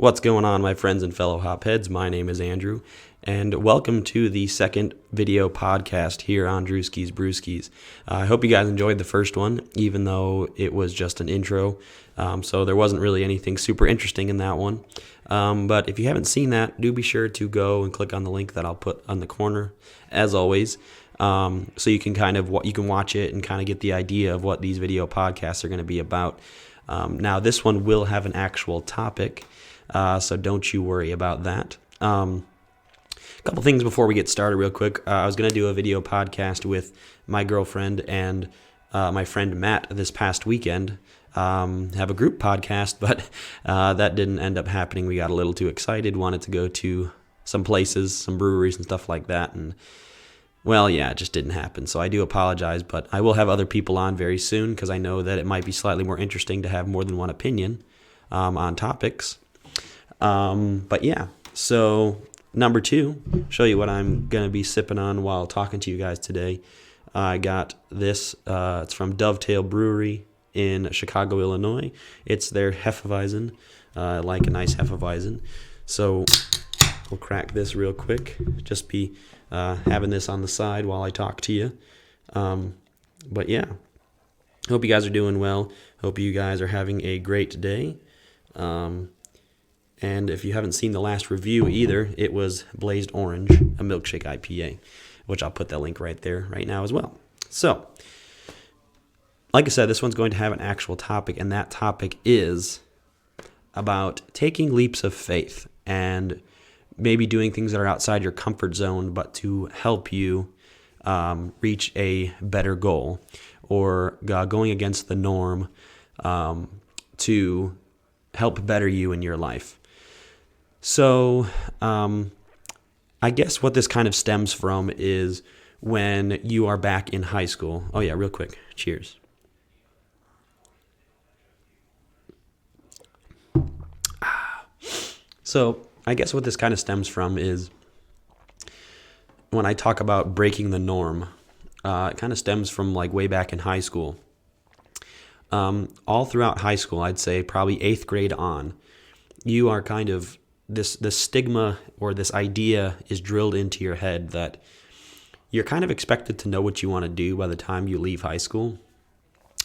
What's going on, my friends and fellow hopheads? My name is Andrew, and welcome to the second video podcast here on DrewskisBrewskis. I hope you guys enjoyed the first one, even though it was just an intro, so there wasn't really anything super interesting in that one. But if you haven't seen that, do be sure to go and click on the link that I'll put on the corner, as always, so you can you can watch it and kind of get the idea of what these video podcasts are going to be about. Now, this one will have an actual topic. So don't you worry about that. A couple things before we get started real quick. I was going to do a video podcast with my girlfriend and my friend Matt this past weekend. Have a group podcast, but that didn't end up happening. We got a little too excited, wanted to go to some places, some breweries and stuff like that. And well, yeah, it just didn't happen. So I do apologize, but I will have other people on very soon because I know that it might be slightly more interesting to have more than one opinion on topics. But yeah, so number two, show you what I'm going to be sipping on while talking to you guys today. I got this, it's from Dovetail Brewery in Chicago, Illinois. It's their Hefeweizen. I like a nice Hefeweizen. So we'll crack this real quick. Just be having this on the side while I talk to you. But yeah, hope you guys are doing well. Hope you guys are having a great day. And if you haven't seen the last review either, it was Blazed Orange, a milkshake IPA, which I'll put that link right there right now as well. So, like I said, this one's going to have an actual topic, and that topic is about taking leaps of faith and maybe doing things that are outside your comfort zone, but to help you reach a better goal, or going against the norm to help better you in your life. So I guess what this kind of stems from is when you are back in high school. Oh yeah, real quick. Cheers. So I guess what this kind of stems from is when I talk about breaking the norm, it kind of stems from like way back in high school. All throughout high school, I'd say probably 8th grade on, you are kind of this stigma or this idea is drilled into your head that you're kind of expected to know what you want to do by the time you leave high school,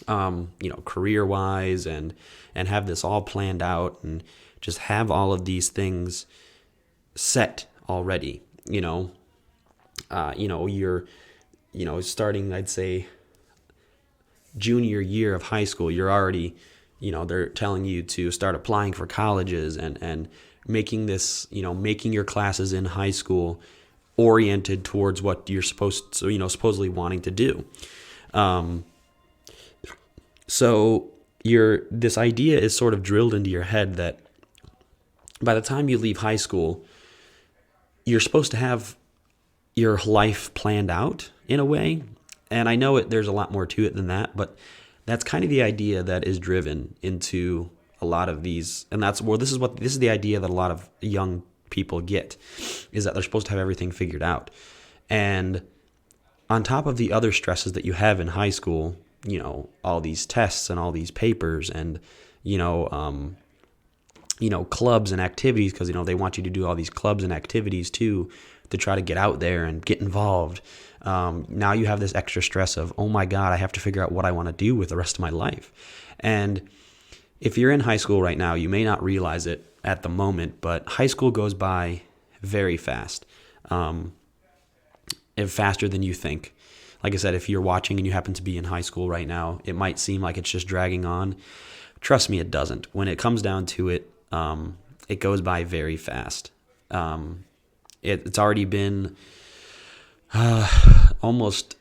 career-wise, and have this all planned out and just have all of these things set already. You're starting, I'd say, junior year of high school, you're already, they're telling you to start applying for colleges and making this, making your classes in high school oriented towards what you're supposedly wanting to do. So this idea is sort of drilled into your head that by the time you leave high school, you're supposed to have your life planned out in a way. And I know there's a lot more to it than that, but that's kind of the idea that is driven into a lot of these. And this is the idea that a lot of young people get, is that they're supposed to have everything figured out. And on top of the other stresses that you have in high school, all these tests and all these papers and, clubs and activities, because, they want you to do all these clubs and activities too, to try to get out there and get involved. Now you have this extra stress of, oh my God, I have to figure out what I want to do with the rest of my life. And if you're in high school right now, you may not realize it at the moment, but high school goes by very fast, and faster than you think. Like I said, if you're watching and you happen to be in high school right now, it might seem like it's just dragging on. Trust me, it doesn't. When it comes down to it, it goes by very fast. It's already been almost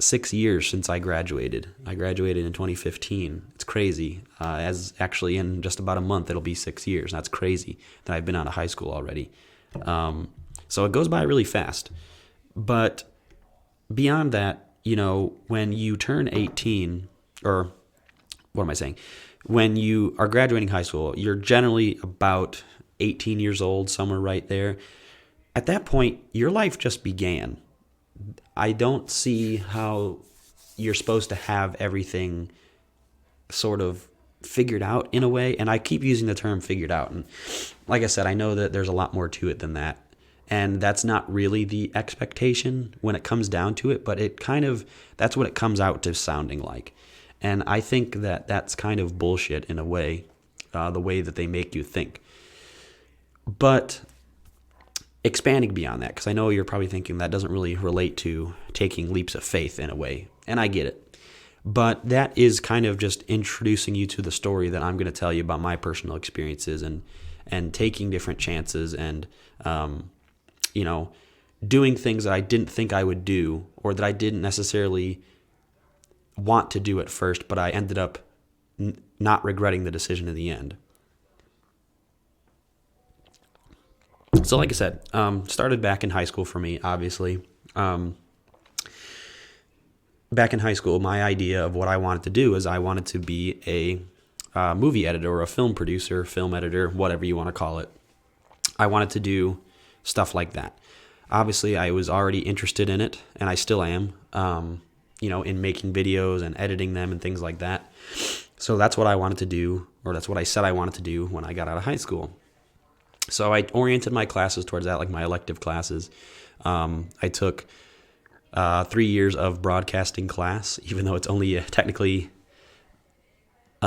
6 years since I graduated. I graduated in 2015. It's crazy. As actually in just about a month, it'll be 6 years. That's crazy that I've been out of high school already. So it goes by really fast. But beyond that, when you turn 18, or what am I saying? When you are graduating high school, you're generally about 18 years old, somewhere right there. At that point, your life just began. I don't see how you're supposed to have everything sort of figured out in a way. And I keep using the term figured out. And like I said, I know that there's a lot more to it than that. And that's not really the expectation when it comes down to it, but that's what it comes out to sounding like. And I think that that's kind of bullshit in a way, the way that they make you think. But expanding beyond that, because I know you're probably thinking that doesn't really relate to taking leaps of faith in a way, and I get it. But that is kind of just introducing you to the story that I'm going to tell you about my personal experiences and taking different chances and, doing things that I didn't think I would do or that I didn't necessarily want to do at first, but I ended up not regretting the decision in the end. So like I said, started back in high school for me, obviously. Back in high school, my idea of what I wanted to do is I wanted to be a movie editor or a film producer, film editor, whatever you want to call it. I wanted to do stuff like that. Obviously, I was already interested in it, and I still am, in making videos and editing them and things like that. So that's what I wanted to do, or that's what I said I wanted to do when I got out of high school. So I oriented my classes towards that, like my elective classes. I took 3 years of broadcasting class, even though it's only technically a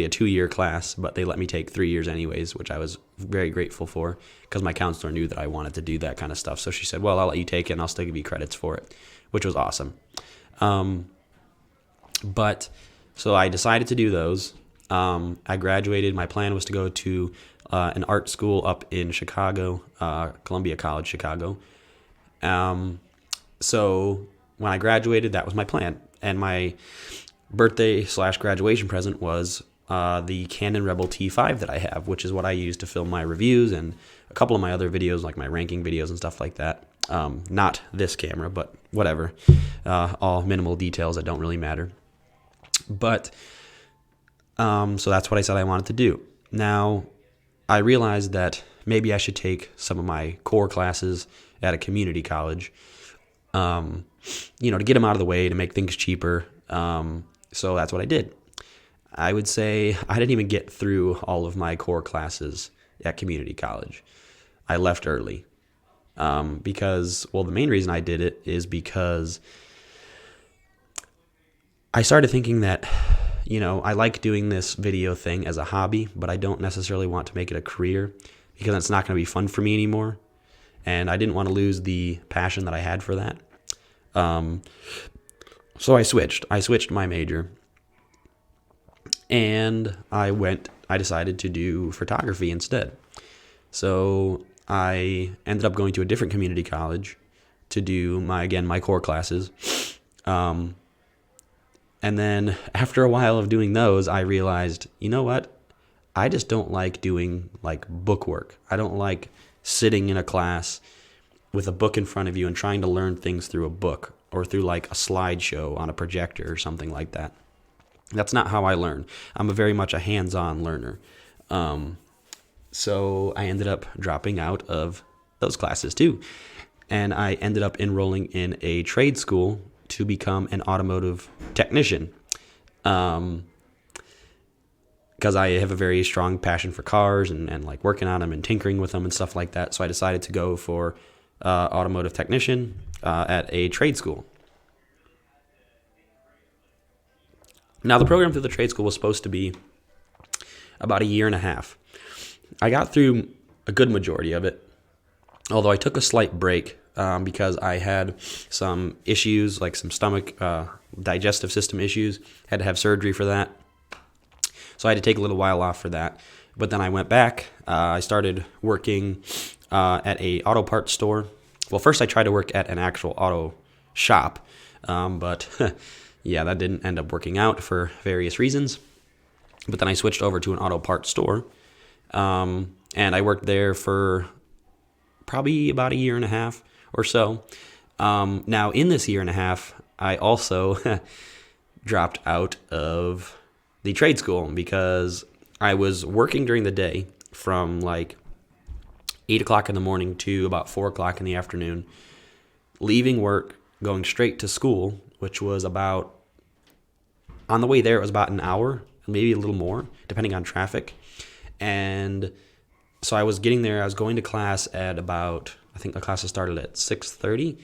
2-year class, but they let me take 3 years anyways, which I was very grateful for because my counselor knew that I wanted to do that kind of stuff. So she said, well, I'll let you take it and I'll still give you credits for it, which was awesome. So I decided to do those. I graduated. My plan was to go to an art school up in Chicago, Columbia College, Chicago. So when I graduated, that was my plan. And my birthday/graduation present was the Canon Rebel T5 that I have, which is what I use to film my reviews and a couple of my other videos, like my ranking videos and stuff like that. Not this camera, but whatever. All minimal details that don't really matter. But so that's what I said I wanted to do. Now, I realized that maybe I should take some of my core classes at a community college, to get them out of the way, to make things cheaper. So that's what I did. I would say I didn't even get through all of my core classes at community college. I left early because the main reason I did it is because I started thinking that, I like doing this video thing as a hobby, but I don't necessarily want to make it a career because it's not going to be fun for me anymore. And I didn't want to lose the passion that I had for that. So I switched my major and I decided to do photography instead. So I ended up going to a different community college to do my core classes. And then after a while of doing those, I realized, you know what? I just don't like doing like book work. I don't like sitting in a class with a book in front of you and trying to learn things through a book or through like a slideshow on a projector or something like that. That's not how I learn. I'm very much a hands-on learner. So I ended up dropping out of those classes too. And I ended up enrolling in a trade school to become an automotive technician. Because I have a very strong passion for cars and like working on them and tinkering with them and stuff like that. So I decided to go for automotive technician at a trade school. Now, the program through the trade school was supposed to be about a year and a half. I got through a good majority of it, although I took a slight break because I had some issues, like some stomach, digestive system issues. Had to have surgery for that. So I had to take a little while off for that. But then I went back. I started working at a auto parts store. Well, first I tried to work at an actual auto shop, but yeah, that didn't end up working out for various reasons. But then I switched over to an auto parts store, and I worked there for probably about a year and a half or so. Now, in this year and a half, I also dropped out of the trade school because I was working during the day from like 8 o'clock in the morning to about 4 o'clock in the afternoon, leaving work, going straight to school, which was about, on the way there, it was about an hour, maybe a little more, depending on traffic. And so I was getting there. I was going to class at about, I think the classes started at 6:30,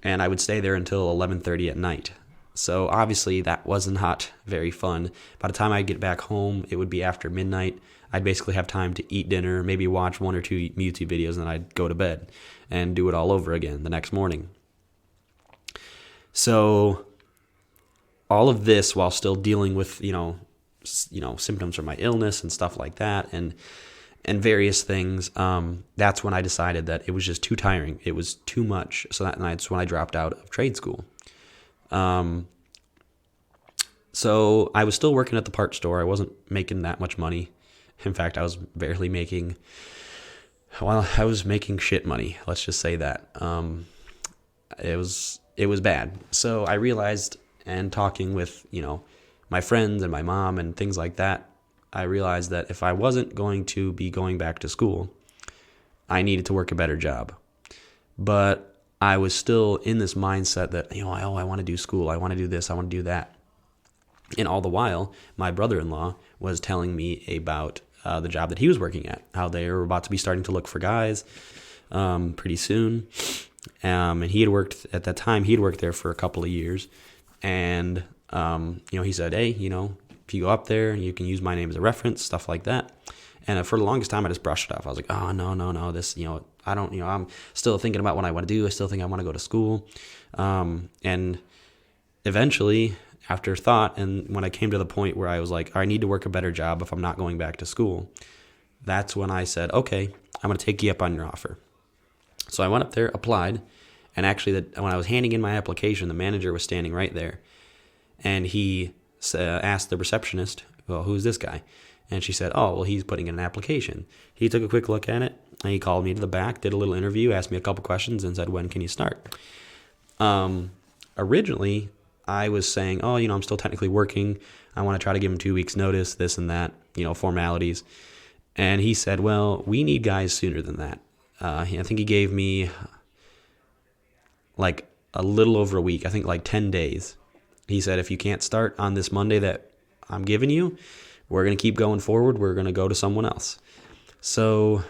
and I would stay there until 11:30 at night. So obviously that was not very fun. By the time I get back home, it would be after midnight. I'd basically have time to eat dinner, maybe watch 1 or 2 YouTube videos, and then I'd go to bed and do it all over again the next morning. So all of this while still dealing with, symptoms from my illness and stuff like that, and various things. That's when I decided that it was just too tiring. It was too much. So that's when I dropped out of trade school. So I was still working at the parts store. I wasn't making that much money. In fact, I was barely making, I was making shit money. Let's just say that. It was bad. So I realized, and talking with, my friends and my mom and things like that, I realized that if I wasn't going to be going back to school, I needed to work a better job. But I was still in this mindset that, I want to do school. I want to do this. I want to do that. And all the while, my brother-in-law was telling me about the job that he was working at, how they were about to be starting to look for guys pretty soon. And he had worked, at that time, he had worked there for a couple of years. And, he said, hey, if you go up there, you can use my name as a reference, stuff like that. And for the longest time, I just brushed it off. I was like, oh, no, this, I don't, I'm still thinking about what I want to do. I still think I want to go to school. And eventually, after thought, and when I came to the point where I was like, I need to work a better job if I'm not going back to school, that's when I said, okay, I'm going to take you up on your offer. So I went up there, applied, and actually when I was handing in my application, the manager was standing right there. And he asked the receptionist, well, who's this guy? And she said, oh, well, he's putting in an application. He took a quick look at it, and he called me to the back, did a little interview, asked me a couple questions, and said, when can you start? Originally, I was saying, oh, I'm still technically working. I want to try to give him 2 weeks notice, this and that, formalities. And he said, well, we need guys sooner than that. I think he gave me like a little over a week, I think like 10 days. He said, if you can't start on this Monday that I'm giving you, we're going to keep going forward. We're going to go to someone else. So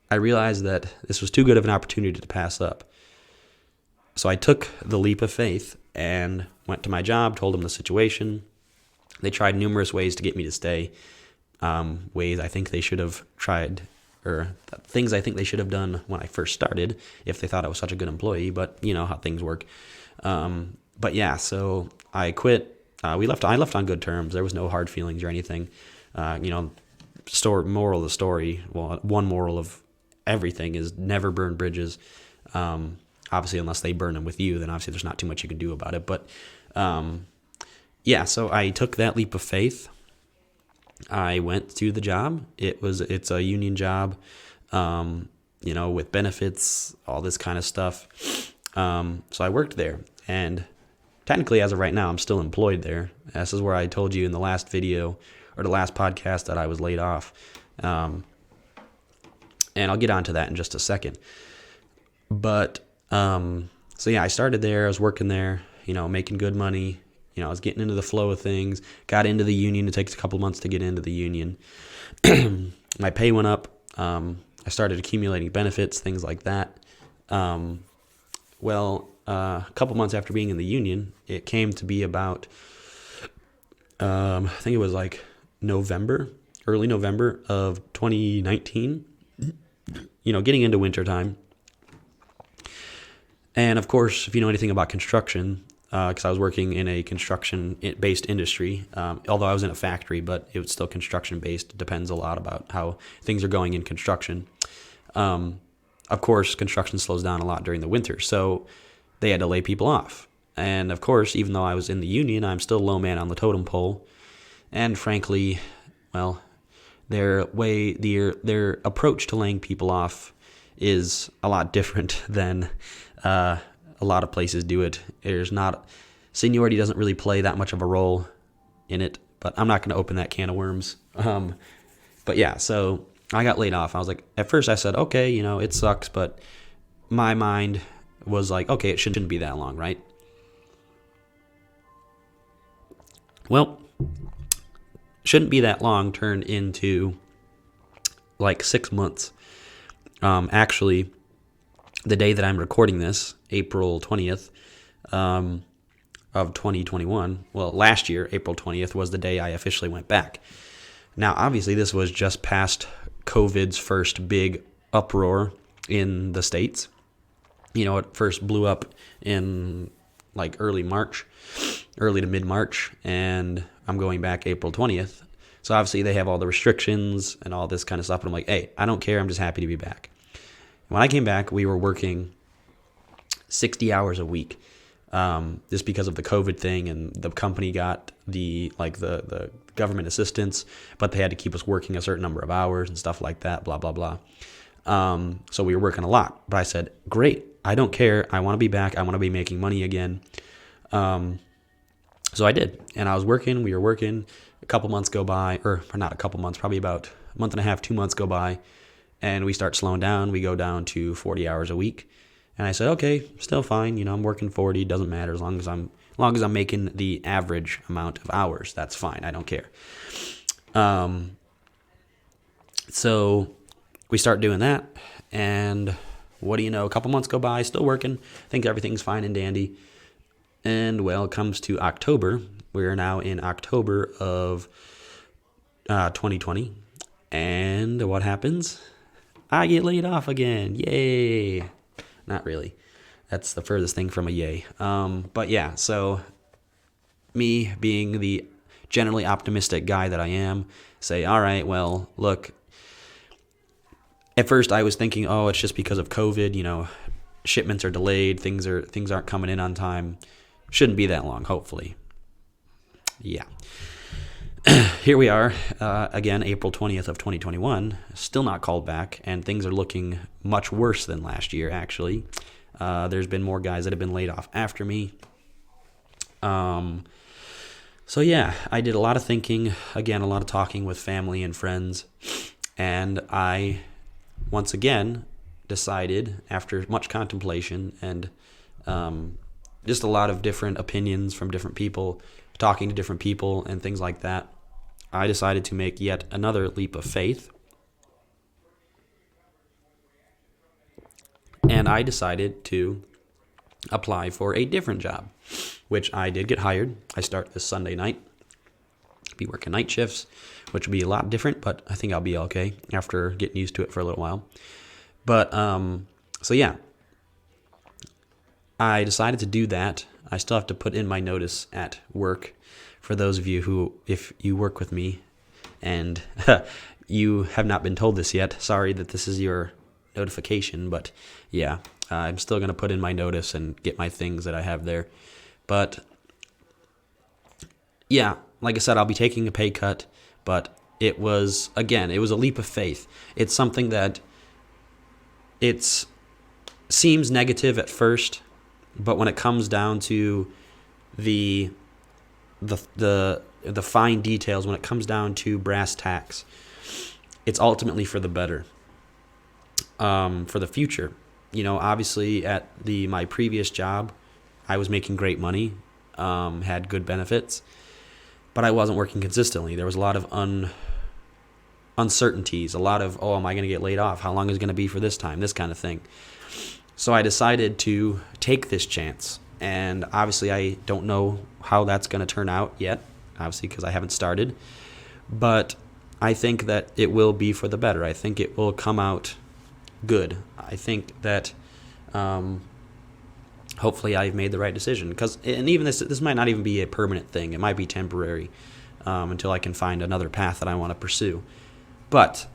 I realized that this was too good of an opportunity to pass up. So I took the leap of faith and went to my job, told them the situation. They tried numerous ways to get me to stay, ways I think they should have tried, or things I think they should have done when I first started if they thought I was such a good employee, but you know how things work. But yeah, so I quit. I left on good terms. There was no hard feelings or anything. Moral of the story, well, one moral of everything is never burn bridges. Obviously, unless they burn them with you, then obviously there's not too much you can do about it. But so I took that leap of faith. I went to the job. It's a union job, with benefits, all this kind of stuff. So I worked there, and technically, as of right now, I'm still employed there. This is where I told you in the last video or the last podcast that I was laid off. And I'll get onto that in just a second. But I started there. I was working there, making good money. I was getting into the flow of things. Got into the union. It takes a couple months to get into the union. My pay went up. I started accumulating benefits, things like that. A couple months after being in the union, it came to be about, I think it was like early November of 2019, getting into wintertime. And of course, if you know anything about construction, because I was working in a construction-based industry, although I was in a factory, but it was still construction-based. It depends a lot about how things are going in construction. Of course, construction slows down a lot during the winter, so they had to lay people off. And of course, even though I was in the union, I'm still low man on the totem pole. And frankly, their approach to laying people off is a lot different than a lot of places do it. Seniority doesn't really play that much of a role in it, but I'm not going to open that can of worms. But yeah, so I got laid off. I was like, at first I said, okay, it sucks, but my mind was like, okay, it shouldn't be that long, right? Well, shouldn't be that long turned into like 6 months. Actually, the day that I'm recording this, April 20th of 2021, well, last year, April 20th, was the day I officially went back. Now, obviously, this was just past COVID's first big uproar in the States. It first blew up in like early to mid-March, and I'm going back April 20th. So obviously they have all the restrictions and all this kind of stuff, and I'm like, hey, I don't care, I'm just happy to be back. When I came back, we were working 60 hours a week, just because of the COVID thing, and the company got the government assistance, but they had to keep us working a certain number of hours and stuff like that, blah, blah, blah. So we were working a lot, but I said, great, I don't care. I want to be back. I want to be making money again. So I did, and we were working. A couple months go by, or not a couple months, probably about a month and a half, 2 months go by, and we start slowing down. We go down to 40 hours a week. And I said, okay, still fine. I'm working 40, doesn't matter as long as I'm making the average amount of hours. That's fine. I don't care. So we start doing that, and what do you know? A couple months go by, still working. Think everything's fine and dandy. And well, it comes to October. We are now in October of 2020. And what happens? I get laid off again. Yay. Not really. That's the furthest thing from a yay. But yeah, so me being the generally optimistic guy that I am, say, all right, well, look, at first I was thinking, oh, it's just because of COVID, shipments are delayed, things aren't coming in on time. Shouldn't be that long, hopefully. Yeah. Here we are, again, April 20th of 2021, still not called back, and things are looking much worse than last year, actually. There's been more guys that have been laid off after me. So yeah, I did a lot of thinking, again, a lot of talking with family and friends, and I, once again, decided, after much contemplation and just a lot of different opinions from different people, talking to different people and things like that, I decided to make yet another leap of faith. And I decided to apply for a different job, which I did get hired. I start this Sunday night. Be working night shifts, which will be a lot different, but I think I'll be okay after getting used to it for a little while. But, so yeah, I decided to do that. I still have to put in my notice at work. For those of you who, if you work with me and you have not been told this yet, sorry that this is your notification, but yeah, I'm still going to put in my notice and get my things that I have there. But yeah, like I said, I'll be taking a pay cut, but it was a leap of faith. It's something that seems negative at first, but when it comes down to the fine details, when it comes down to brass tacks, it's ultimately for the better, for the future. Obviously at my previous job, I was making great money, had good benefits, but I wasn't working consistently. There was a lot of uncertainties, a lot of, am I going to get laid off? How long is it going to be for this time? This kind of thing. So I decided to take this chance, and obviously I don't know how that's going to turn out yet, obviously because I haven't started, but I think that it will be for the better. I think it will come out good. I think that hopefully I've made the right decision, and even this might not even be a permanent thing. It might be temporary until I can find another path that I want to pursue. But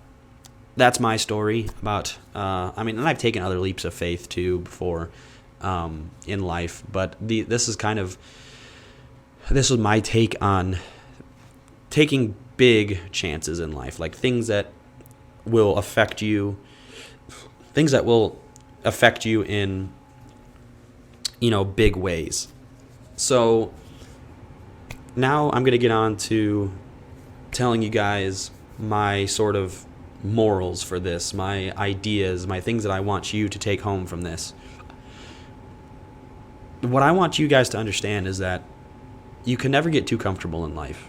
that's my story about, and I've taken other leaps of faith too before in life, but this was my take on taking big chances in life, like things that will affect you in, big ways. So now I'm going to get on to telling you guys my sort of morals for this, my ideas, my things that I want you to take home from this. What I want you guys to understand is that you can never get too comfortable in life.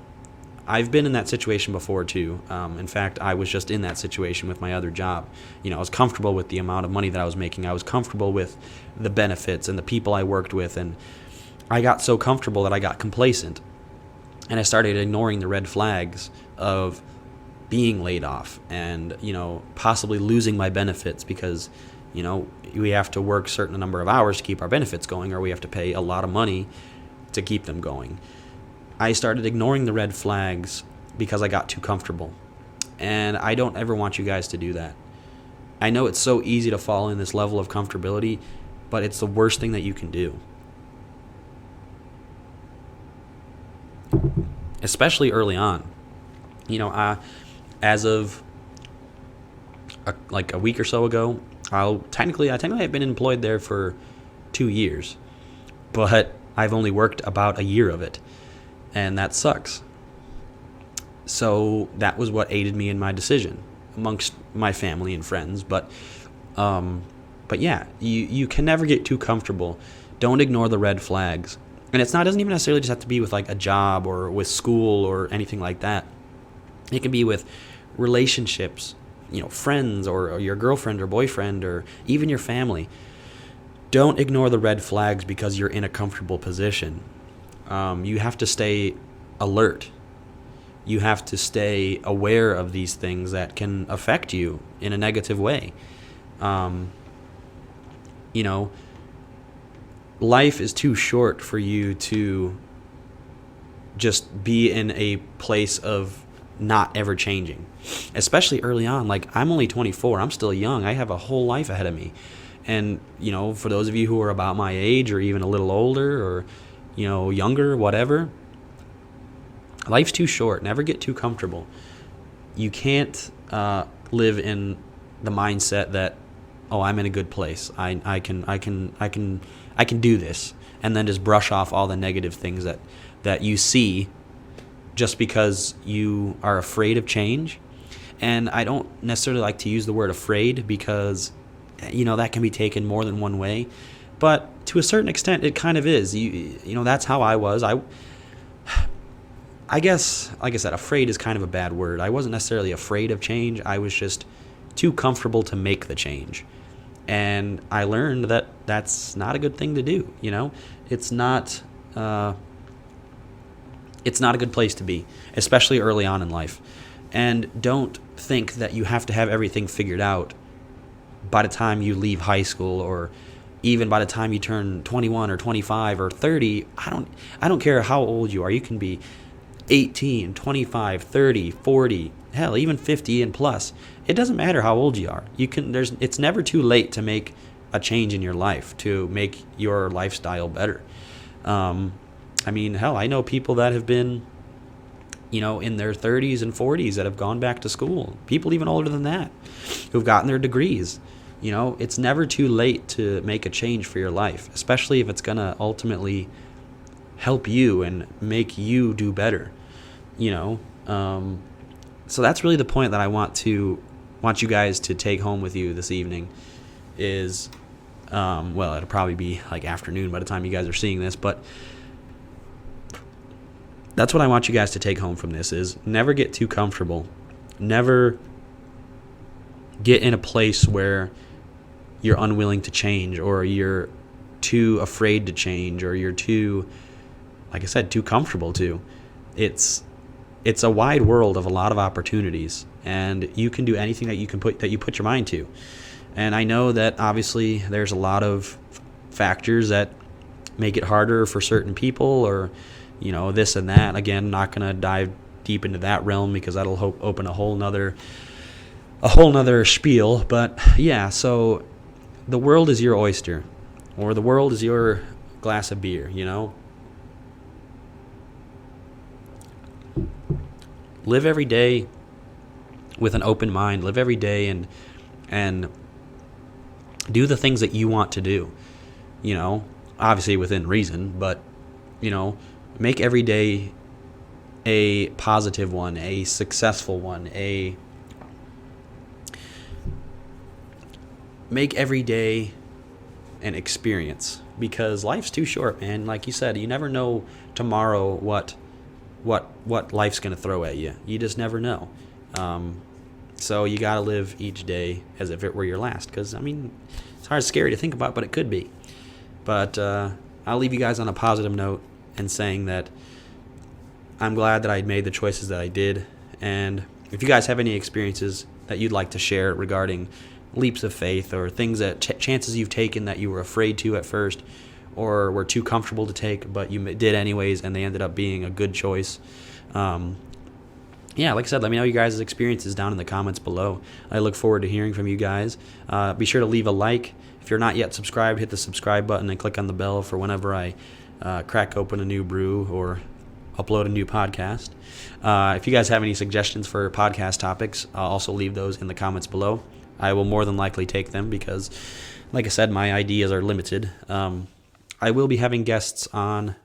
I've been in that situation before too. In fact, I was just in that situation with my other job. I was comfortable with the amount of money that I was making. I was comfortable with the benefits and the people I worked with, and I got so comfortable that I got complacent, and I started ignoring the red flags of being laid off and possibly losing my benefits because we have to work a certain number of hours to keep our benefits going, or we have to pay a lot of money to keep them going. I started ignoring the red flags because I got too comfortable, and I don't ever want you guys to do that. I know it's so easy to fall in this level of comfortability, but it's the worst thing that you can do, especially early on. As of a week or so ago, I technically have been employed there for 2 years, but I've only worked about a year of it, and that sucks. So that was what aided me in my decision amongst my family and friends. But yeah, you can never get too comfortable. Don't ignore the red flags. And doesn't even necessarily just have to be with like a job or with school or anything like that. It can be with relationships, friends or your girlfriend or boyfriend or even your family. Don't ignore the red flags because you're in a comfortable position. You have to stay alert. You have to stay aware of these things that can affect you in a negative way. Life is too short for you to just be in a place of not ever changing, especially early on. Like, I'm only 24. I'm still young. I have a whole life ahead of me. And, for those of you who are about my age or even a little older or, younger, whatever, life's too short. Never get too comfortable. You can't live in the mindset that, oh, I'm in a good place. I can do this, and then just brush off all the negative things that you see just because you are afraid of change. And I don't necessarily like to use the word afraid because that can be taken more than one way, but to a certain extent it kind of is. That's how I was. I guess, like I said, afraid is kind of a bad word. I wasn't necessarily afraid of change. I was just too comfortable to make the change. And I learned that that's not a good thing to do. It's not a good place to be, especially early on in life. And don't think that you have to have everything figured out by the time you leave high school, or even by the time you turn 21 or 25 or 30. I don't care how old you are. You can be 18, 25, 30, 40, hell, even 50 and plus. It doesn't matter how old you are. It's never too late to make a change in your life, to make your lifestyle better. Hell, I know people that have been, in their 30s and 40s that have gone back to school. People even older than that who've gotten their degrees. It's never too late to make a change for your life, especially if it's going to ultimately help you and make you do better. So that's really the point that I want you guys to take home with you this evening is, it'll probably be like afternoon by the time you guys are seeing this, but that's what I want you guys to take home from this is never get too comfortable. Never get in a place where you're unwilling to change, or you're too afraid to change, or you're too, like I said, too comfortable to. It's a wide world of a lot of opportunities, and you can do anything that you put your mind to. And I know that obviously there's a lot of factors that make it harder for certain people, or this and that. Again, not going to dive deep into that realm because that'll open a whole nother spiel. But yeah, so the world is your oyster, or the world is your glass of beer. Live every day with an open mind. Live every day and do the things that you want to do. Obviously within reason, but make every day a positive one, a successful one, make every day an experience, because life's too short, man. Like you said, you never know tomorrow what what life's going to throw at you. You just never know. So you got to live each day as if it were your last, because, I mean, it's hard, scary to think about, but it could be. But I'll leave you guys on a positive note and saying that I'm glad that I made the choices that I did. And if you guys have any experiences that you'd like to share regarding leaps of faith or things that chances you've taken that you were afraid to at first or were too comfortable to take, but you did anyways and they ended up being a good choice, yeah, like I said, let me know you guys' experiences down in the comments below. I look forward to hearing from you guys. Be sure to leave a like. If you're not yet subscribed, hit the subscribe button and click on the bell for whenever I crack open a new brew or upload a new podcast. If you guys have any suggestions for podcast topics, I'll also leave those in the comments below. I will more than likely take them because, like I said, my ideas are limited. I will be having guests on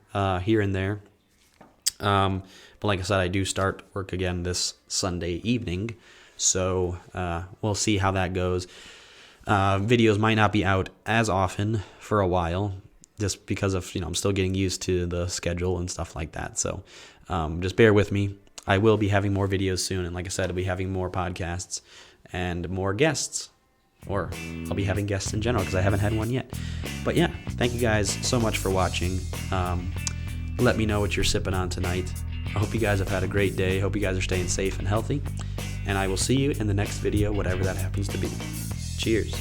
here and there. But like I said, I do start work again this Sunday evening, so we'll see how that goes. Videos might not be out as often for a while, just because of, I'm still getting used to the schedule and stuff like that. So just bear with me. I will be having more videos soon, and like I said, I'll be having more podcasts and more guests, or I'll be having guests in general because I haven't had one yet. But yeah, thank you guys so much for watching. Let me know what you're sipping on tonight. I hope you guys have had a great day. Hope you guys are staying safe and healthy. And I will see you in the next video, whatever that happens to be. Cheers.